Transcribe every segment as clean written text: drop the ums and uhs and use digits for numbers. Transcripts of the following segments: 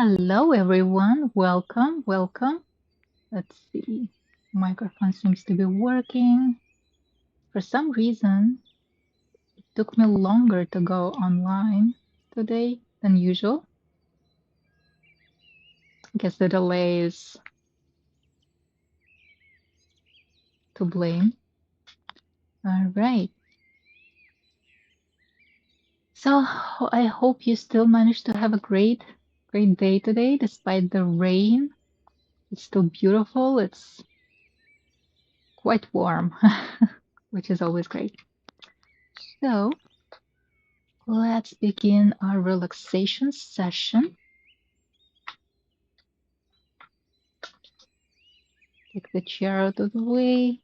Hello, everyone. Welcome, welcome. Let's see. Microphone seems to be working. For some reason, it took me longer to go online today than usual. I guess the delay is to blame. All right. So I hope you still managed to have a great day today, despite the rain. It's still beautiful. It's quite warm, which is always great. So let's begin our relaxation session. Take the chair out of the way.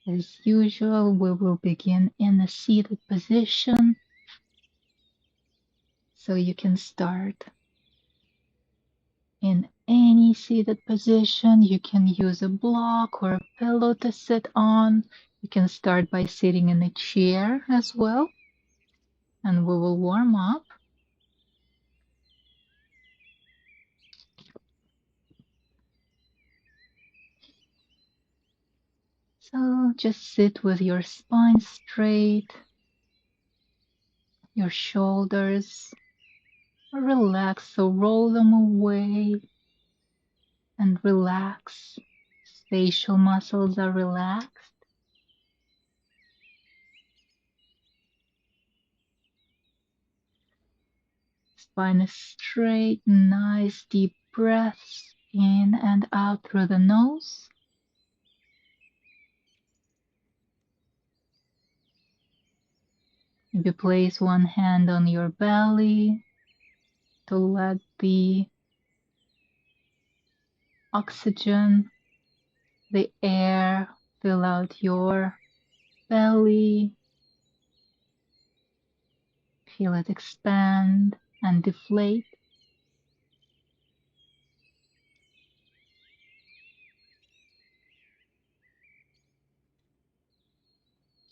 As usual, we will begin in a seated position. So you can start in any seated position. You can use a block or a pillow to sit on. You can start by sitting in a chair as well. And we will warm up. So just sit with your spine straight, your shoulders relax, so roll them away and relax. Facial muscles are relaxed. Spine is straight, nice deep breaths in and out through the nose. Maybe place one hand on your belly to let the oxygen, the air fill out your belly. Feel it expand and deflate.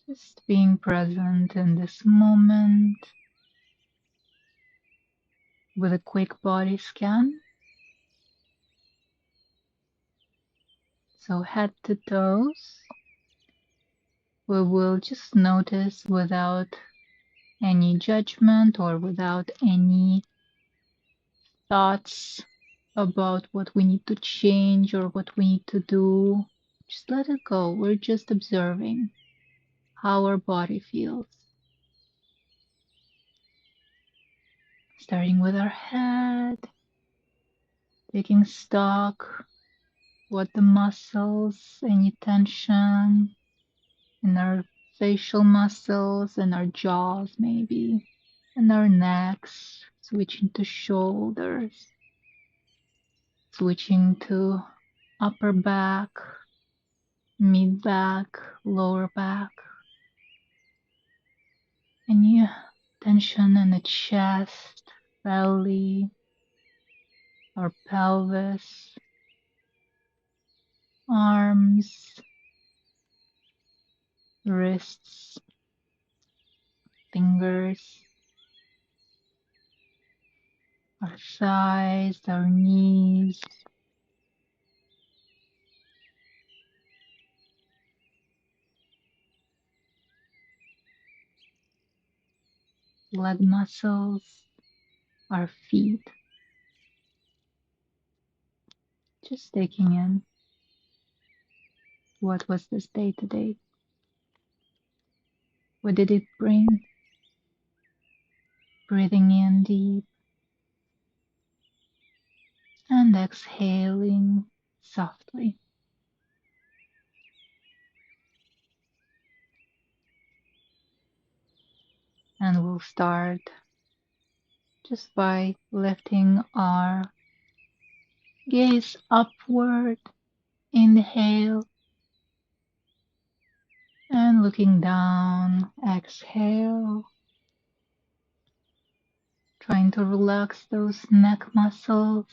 Just being present in this moment with a quick body scan. So head to toes, we will just notice without any judgment or without any thoughts about what we need to change or what we need to do. Just let it go. We're just observing how our body feels. Starting with our head, taking stock, what the muscles, any tension in our facial muscles and our jaws maybe, and our necks, switching to shoulders, switching to upper back, mid back, lower back. Any tension in the chest, belly, or pelvis, arms, wrists, fingers, our thighs, our knees, leg muscles, our feet. Just taking in what was this day today. What did it bring? Breathing in deep and exhaling softly. And we'll start just by lifting our gaze upward. Inhale. And looking down, exhale. Trying to relax those neck muscles.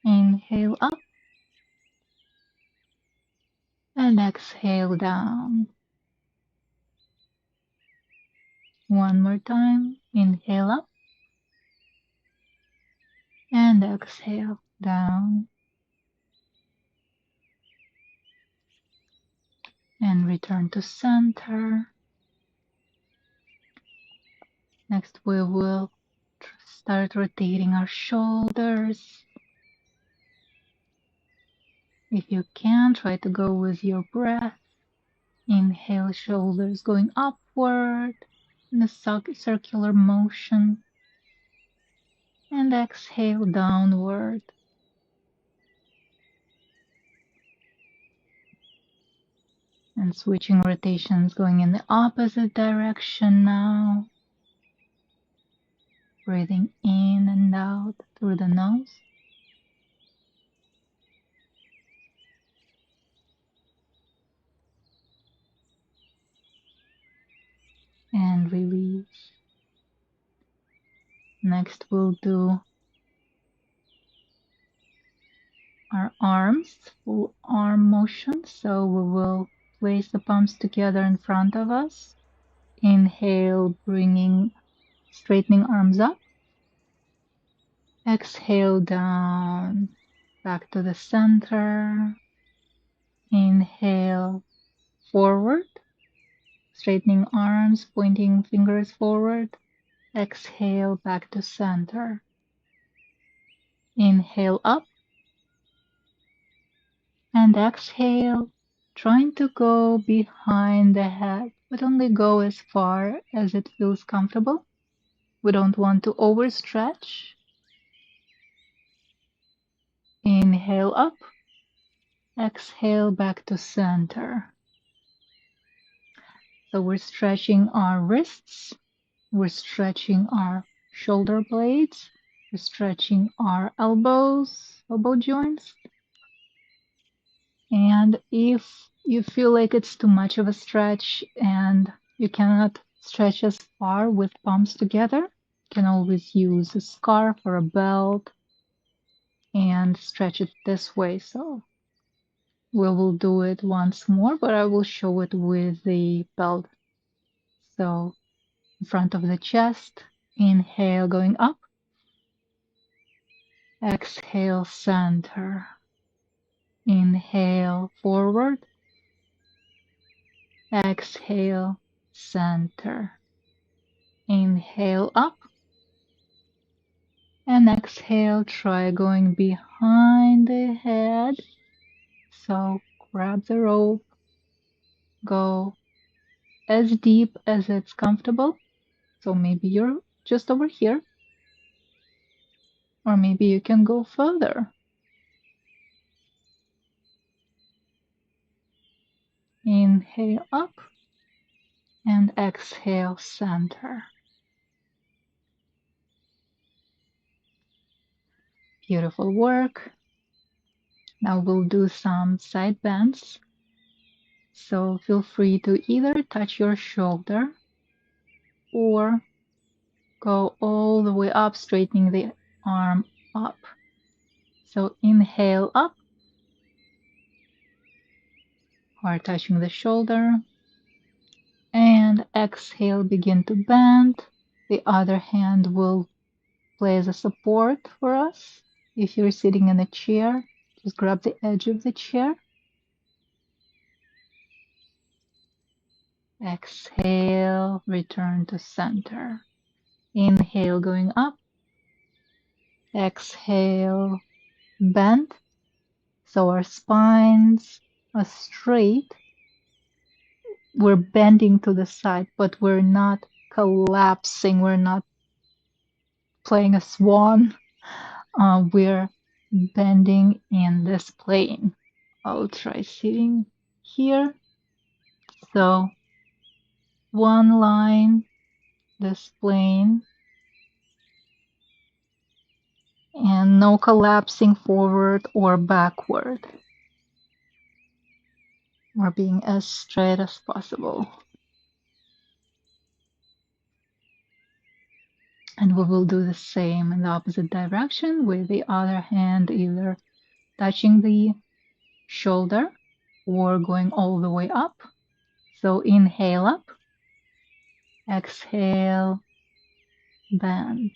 Inhale up. And exhale down. One more time. Inhale up and exhale down. And return to center. Next, we will start rotating our shoulders. If you can, try to go with your breath. Inhale, shoulders going upward in a circular motion. And exhale, downward. And switching rotations, going in the opposite direction now. Breathing in and out through the nose. And release. Next, we'll do our arms, full arm motion. So we will place the palms together in front of us. Inhale, straightening arms up. Exhale down, back to the center. Inhale, forward, straightening arms, pointing fingers forward. Exhale, back to center. Inhale up and exhale, trying to go behind the head, but only go as far as it feels comfortable. We don't want to overstretch. Inhale up, exhale back to center. So we're stretching our wrists, we're stretching our shoulder blades, we're stretching our elbows, elbow joints. And if you feel like it's too much of a stretch and you cannot stretch as far with palms together, you can always use a scarf or a belt and stretch it this way. So we will do it once more, but I will show it with the belt. So in front of the chest, inhale going up, exhale center, inhale forward, exhale center, inhale up, and exhale, try going behind the head. So grab the rope, go as deep as it's comfortable. So maybe you're just over here, or maybe you can go further. Inhale up and exhale center. Beautiful work. Now we'll do some side bends. So feel free to either touch your shoulder or go all the way up, straightening the arm up. So inhale up or touching the shoulder, and exhale, begin to bend. The other hand will play as a support for us. If you're sitting in a chair, just grab the edge of the chair. Exhale, return to center. Inhale, going up. Exhale, bend. So our spines are straight. We're bending to the side, but we're not collapsing. We're not playing a swan. We're bending in this plane. I'll try sitting here. So one line, this plane, and no collapsing forward or backward. We're being as straight as possible. And we will do the same in the opposite direction with the other hand, either touching the shoulder or going all the way up. So inhale up, Exhale, bend.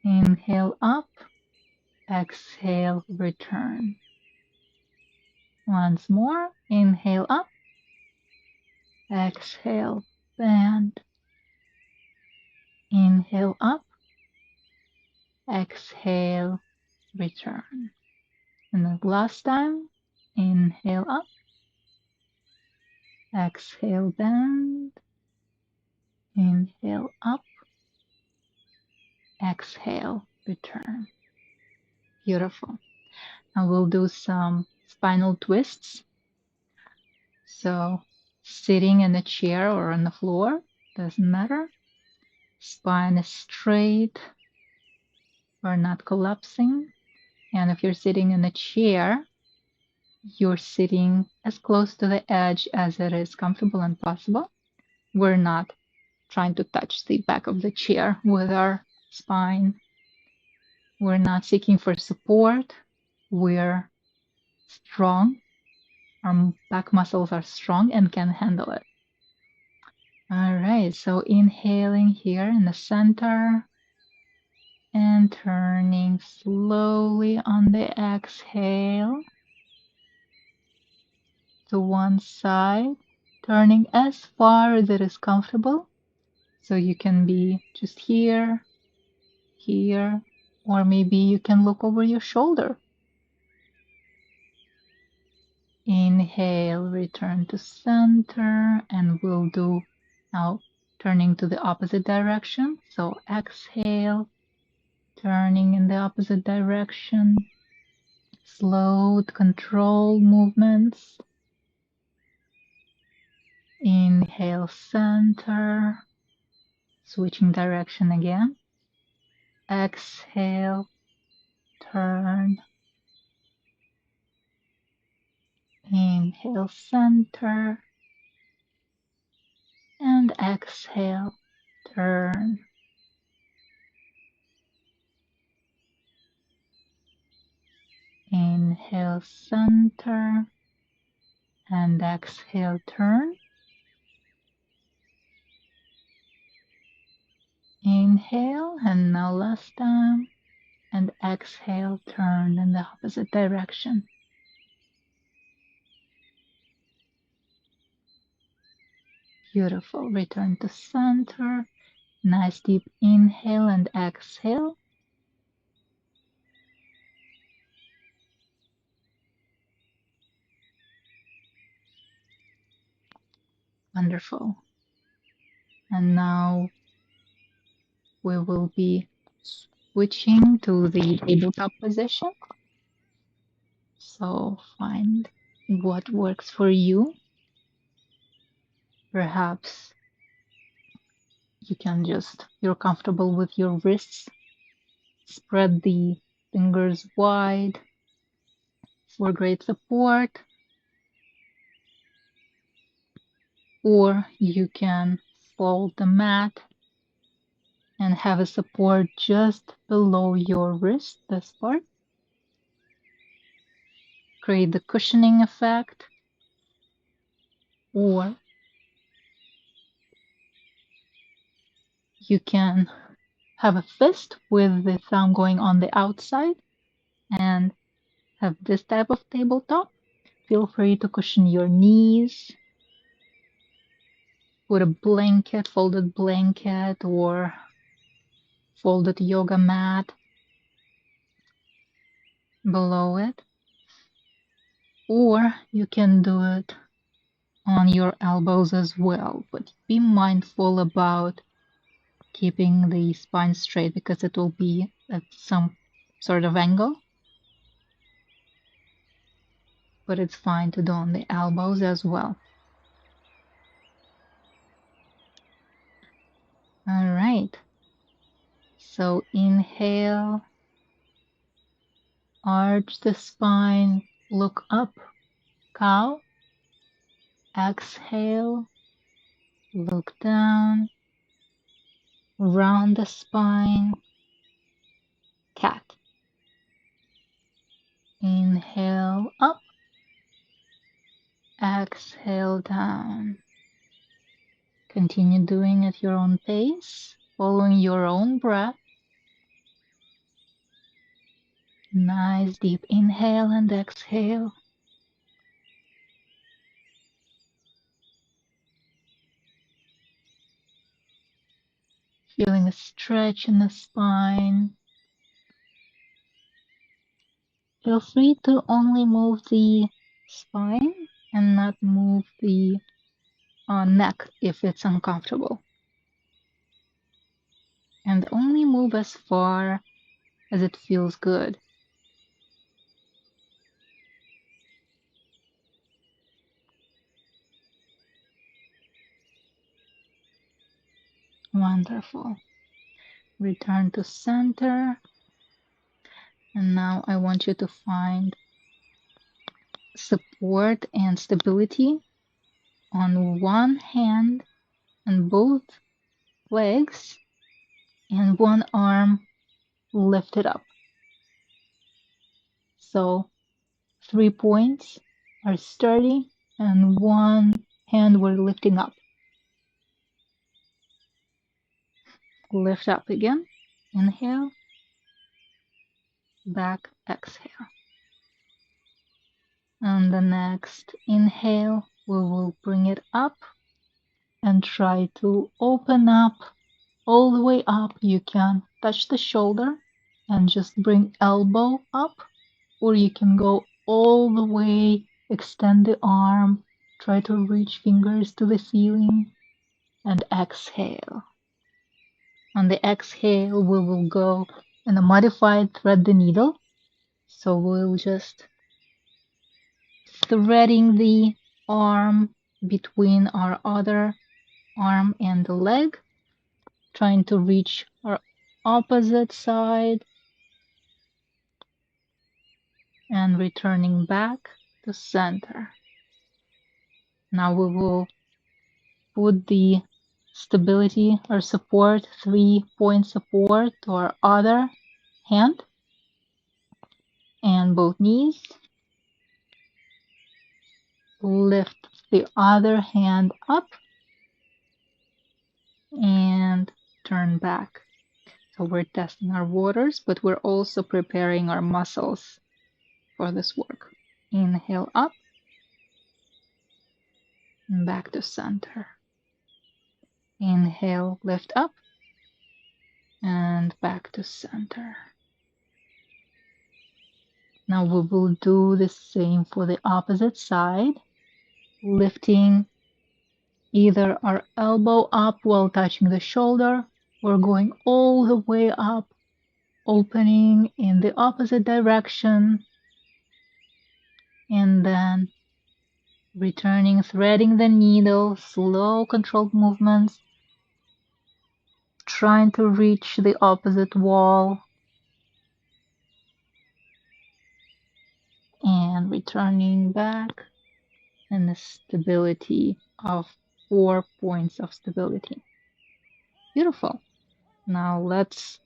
Inhale up, exhale, return. Once more, inhale up, exhale, bend. Inhale up, exhale, return. And the last time, inhale up, exhale, bend. Inhale up, exhale, return. Beautiful. And we'll do some spinal twists. So sitting in a chair or on the floor, doesn't matter. Spine is straight. We're not collapsing. And if you're sitting in a chair, you're sitting as close to the edge as it is comfortable and possible. We're not trying to touch the back of the chair with our spine. We're not seeking for support. We're strong. Our back muscles are strong and can handle it. All right, so inhaling here in the center and turning slowly on the exhale to one side, turning as far as it is comfortable. So you can be just here, here, or maybe you can look over your shoulder. Inhale, return to center, and we'll do now turning to the opposite direction. So exhale, turning in the opposite direction. Slow, controlled movements. Inhale, center, switching direction again. Exhale, turn. Inhale, center, and exhale, turn. Inhale, center, and exhale, turn. Inhale, and now last time, and exhale, turn in the opposite direction. Beautiful. Return to center. Nice deep inhale and exhale. Wonderful. And now we will be switching to the tabletop position. So find what works for you. Perhaps you're comfortable with your wrists. Spread the fingers wide for great support. Or you can fold the mat and have a support just below your wrist, this part. Create the cushioning effect. Or you can have a fist with the thumb going on the outside and have this type of tabletop. Feel free to cushion your knees. Put a blanket, folded blanket, or folded yoga mat below it. Or you can do it on your elbows as well, but be mindful about keeping the spine straight because it will be at some sort of angle. But it's fine to do on the elbows as well. All right. So inhale, arch the spine, look up, cow. Exhale, look down, round the spine, cat. Inhale up, exhale down. Continue doing at your own pace, following your own breath. Nice deep inhale and exhale. Feeling a stretch in the spine. Feel free to only move the spine and not move the neck if it's uncomfortable. And only move as far as it feels good. Wonderful. Return to center. And now I want you to find support and stability on one hand and both legs, and one arm lifted up. So 3 points are sturdy and one hand we're lifting up. Lift up again. Inhale. Back, exhale. And the next inhale, we will bring it up and try to open up all the way up. You can touch the shoulder and just bring elbow up, or you can go all the way, extend the arm, try to reach fingers to the ceiling, and exhale. On the exhale, we will go in a modified thread the needle. So we'll just threading the arm between our other arm and the leg, trying to reach our opposite side and returning back to center. Now we will put the stability or support, 3-point support to our other hand and both knees. Lift the other hand up and turn back. So we're testing our waters, but we're also preparing our muscles for this work. Inhale up and back to center. Inhale, lift up and back to center. Now we will do the same for the opposite side, lifting either our elbow up while touching the shoulder or going all the way up, opening in the opposite direction, and then returning, threading the needle, slow controlled movements, trying to reach the opposite wall, and returning back, and the stability of 4 points of stability. Beautiful. Now let's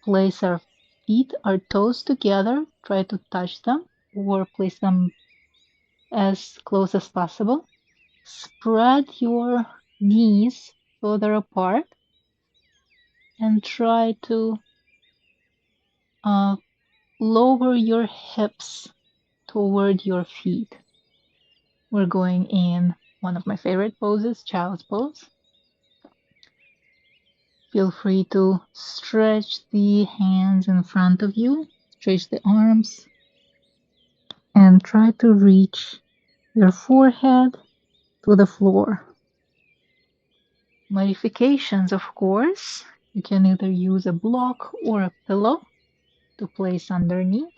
place our feet, our toes together, try to touch them or place them as close as possible. Spread your knees further apart and try to lower your hips toward your feet. We're going in one of my favorite poses, child's pose. Feel free to stretch the hands in front of you, stretch the arms, and try to reach your forehead to the floor. Modifications, of course. You can either use a block or a pillow to place underneath.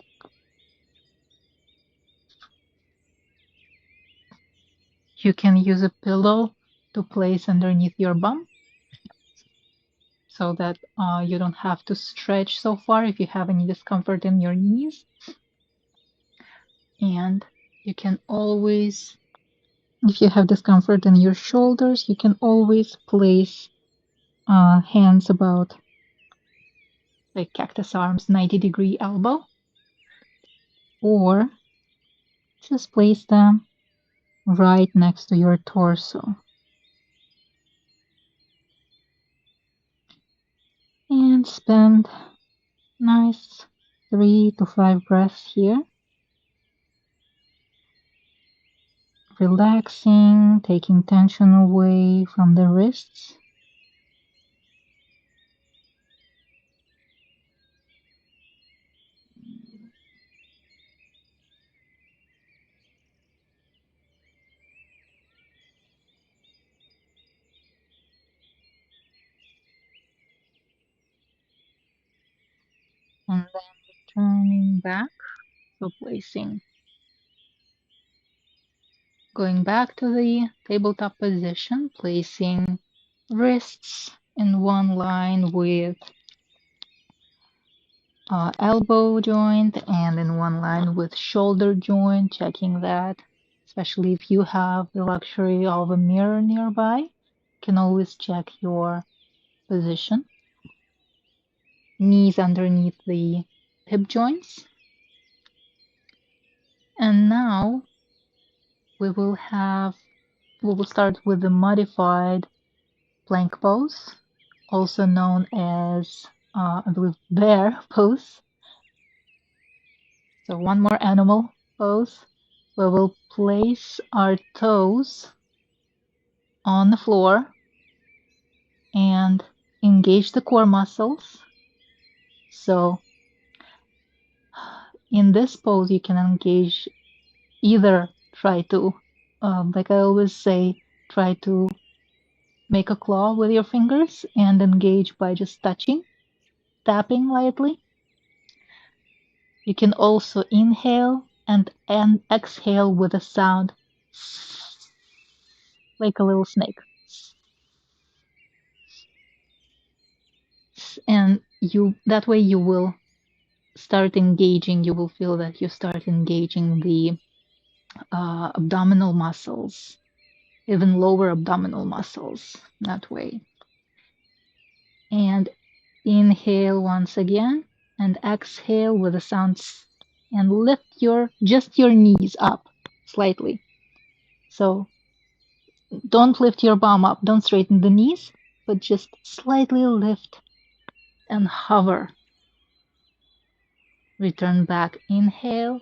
You can use a pillow to place underneath your bum so that you don't have to stretch so far if you have any discomfort in your knees. And you can always, if you have discomfort in your shoulders, you can always place hands about, like cactus arms, 90-degree elbow, or just place them right next to your torso. And spend nice 3 to 5 breaths here. Relaxing, taking tension away from the wrists. And then returning back, so going back to the tabletop position, placing wrists in one line with elbow joint and in one line with shoulder joint, checking that, especially if you have the luxury of a mirror nearby, you can always check your position. Knees underneath the hip joints. And now we will start with the modified plank pose, also known as I believe bear pose. So one more animal pose. We will place our toes on the floor and engage the core muscles. So in this pose, you can engage either try to, like I always say, try to make a claw with your fingers and engage by just touching, tapping lightly. You can also inhale and exhale with a sound like a little snake. And that way you will start engaging, you will feel that you start engaging the abdominal muscles, even lower abdominal muscles that way. And inhale once again and exhale with a sound and lift your knees up slightly. So don't lift your bum up, don't straighten the knees, but just slightly lift and hover. Return back, inhale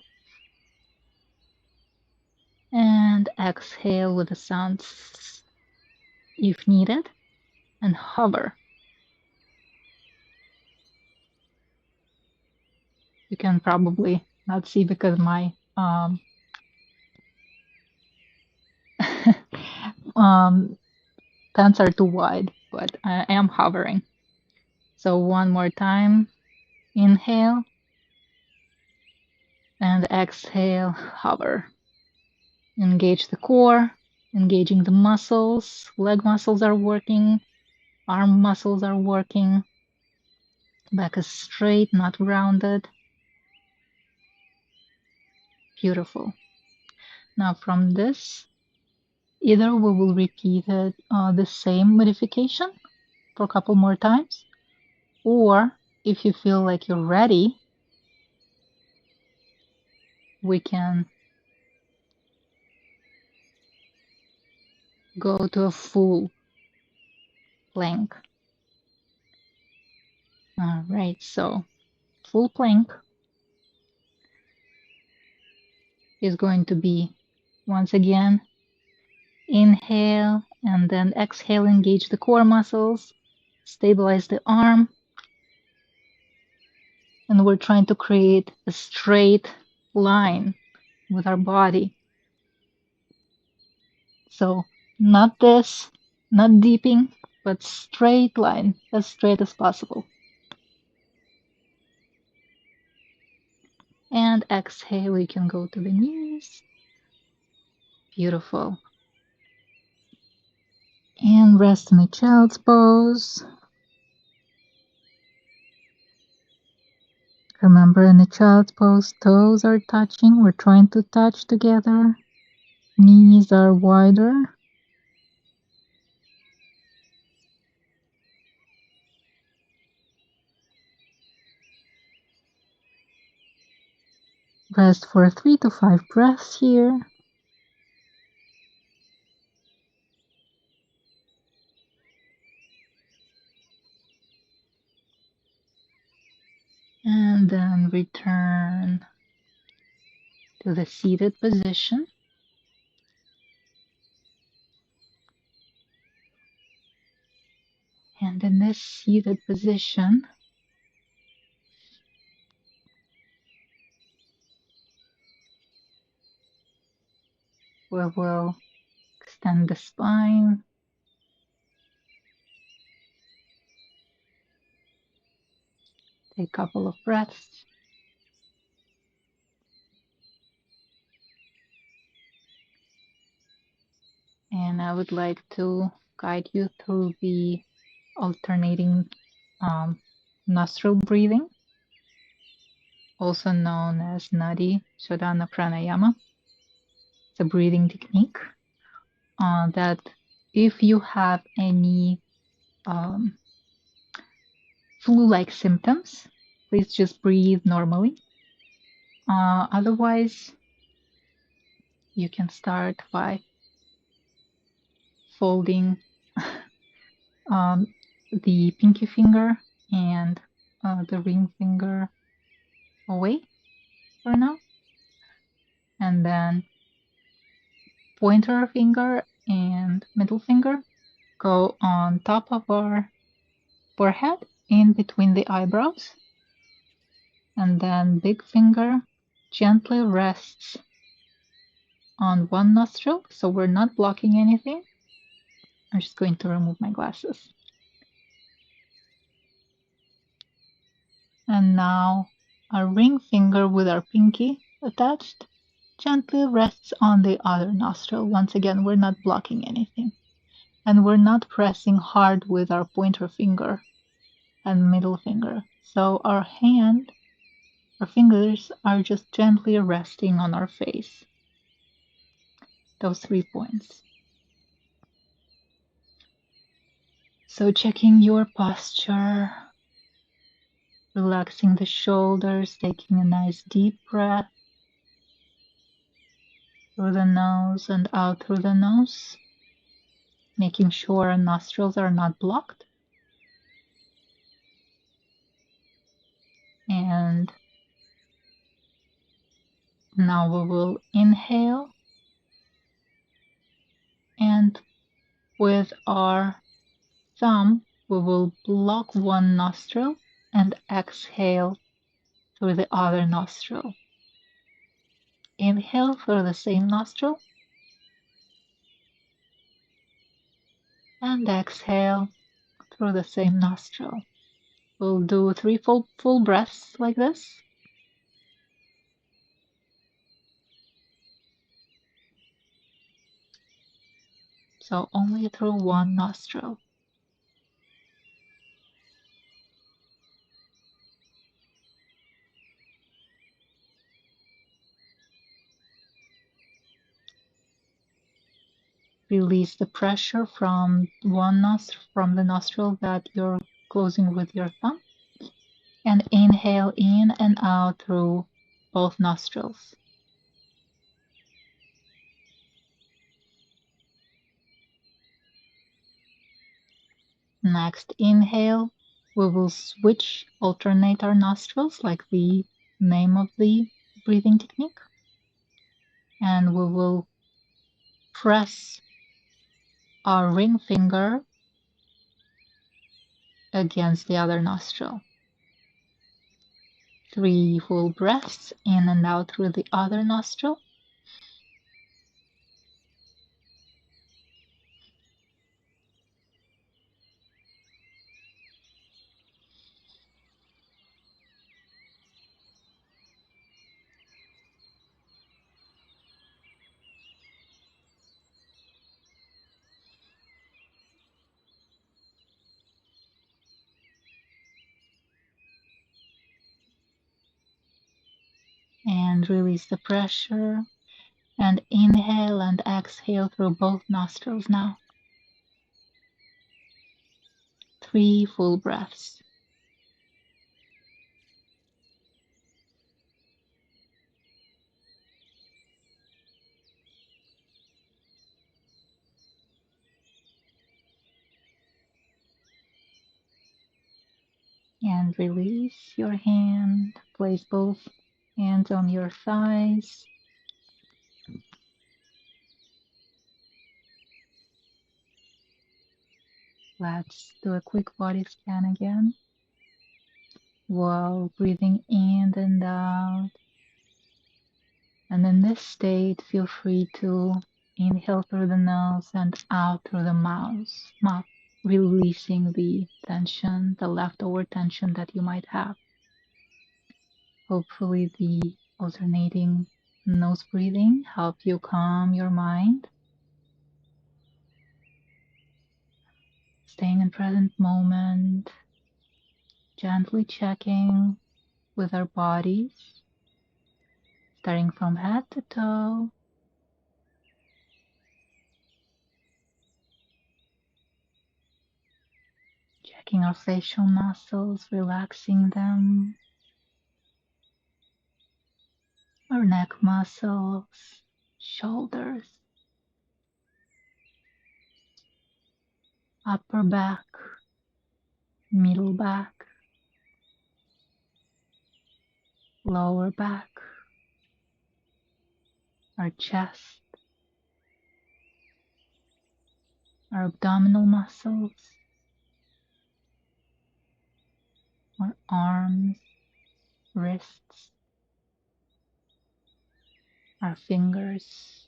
and exhale with a sound if needed, and hover. You can probably not see because my pants are too wide, but I am hovering. So one more time, inhale and exhale, hover. Engage the core, engaging the muscles, leg muscles are working, arm muscles are working, back is straight, not rounded. Beautiful. Now from this, either we will repeat it, the same modification for a couple more times, or if you feel like you're ready, we can go to a full plank. All right, so full plank is going to be, once again, inhale and then exhale, engage the core muscles, stabilize the arm, and we're trying to create a straight line with our body. So not this, not deeping, but straight line, as straight as possible. And exhale, you can go to the knees. Beautiful. And rest in a child's pose. Remember, in a child's pose, toes are touching. We're trying to touch together. Knees are wider. Rest for 3 to 5 breaths here. And then return to the seated position. And in this seated position, we will extend the spine. Take a couple of breaths. And I would like to guide you through the alternating nostril breathing, also known as Nadi Shodhana Pranayama. It's a breathing technique that if you have any flu-like symptoms, please just breathe normally. Otherwise, you can start by folding the pinky finger and the ring finger away for now. And then pointer finger and middle finger go on top of our forehead in between the eyebrows. And then big finger gently rests on one nostril, so we're not blocking anything. I'm just going to remove my glasses. And now our ring finger with our pinky attached gently rests on the other nostril. Once again, we're not blocking anything. And we're not pressing hard with our pointer finger and middle finger. So our fingers are just gently resting on our face. Those 3 points. So checking your posture, relaxing the shoulders, taking a nice deep breath through the nose and out through the nose, making sure our nostrils are not blocked. And now we will inhale, and with our thumb, we will block one nostril and exhale through the other nostril. Inhale through the same nostril and exhale through the same nostril. We'll do 3 full breaths like this. So only through one nostril. Release the pressure from the nostril that you're closing with your thumb. And inhale in and out through both nostrils. Next inhale, we will alternate our nostrils like the name of the breathing technique. And we will press our ring finger against the other nostril. 3 full breaths in and out through the other nostril. And release the pressure. And inhale and exhale through both nostrils now. 3 full breaths. And And release your hand. Place both hands on your thighs. Let's do a quick body scan again. While breathing in and out. And in this state, feel free to inhale through the nose and out through the mouth, releasing the tension, the leftover tension that you might have. Hopefully the alternating nose breathing help you calm your mind. Staying in present moment, gently checking with our bodies, starting from head to toe. Checking our facial muscles, relaxing them. Our neck muscles, shoulders, upper back, middle back, lower back, our chest, our abdominal muscles, our arms, wrists, our fingers,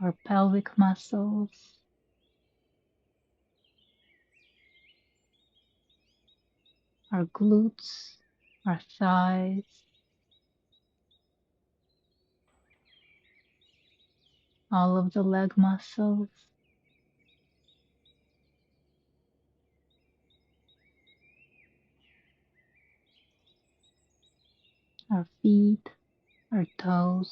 our pelvic muscles, our glutes, our thighs, all of the leg muscles, our feet, our toes.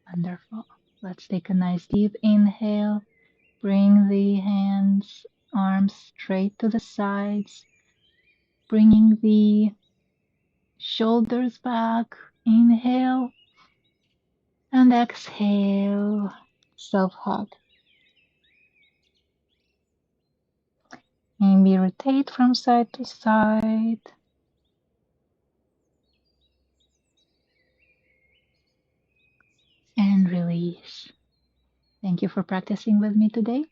Wonderful. Let's take a nice deep inhale. Bring the hands, arms straight to the sides, bringing the shoulders back. Inhale and exhale. Self-hug. Maybe rotate from side to side. And release. Thank you for practicing with me today.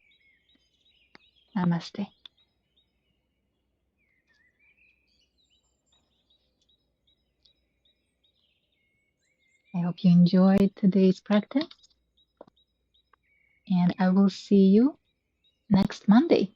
Namaste. I hope you enjoyed today's practice. And I will see you next Monday.